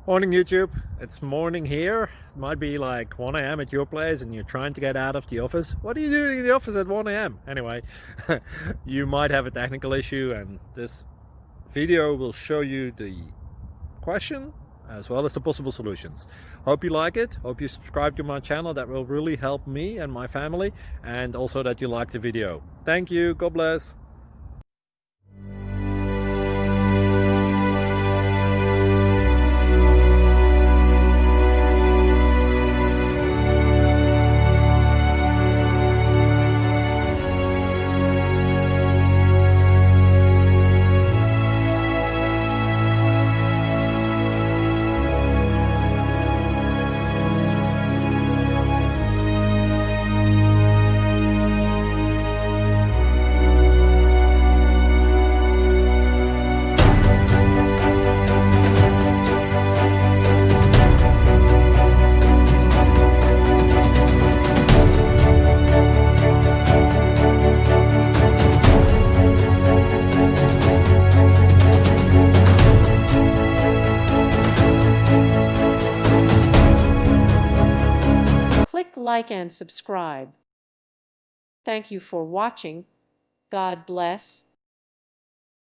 Morning YouTube, it's morning here. It might be like 1 a.m. at your place and you're trying to get out of the office. What are you doing in the office at 1 a.m.? Anyway, you might have a technical issue and this video will show you the question as well as the possible solutions. Hope you like it, hope you subscribe to my channel. That will really help me and my family, and also that you like the video. Thank you, God bless. Click like and subscribe. Thank you for watching. God bless.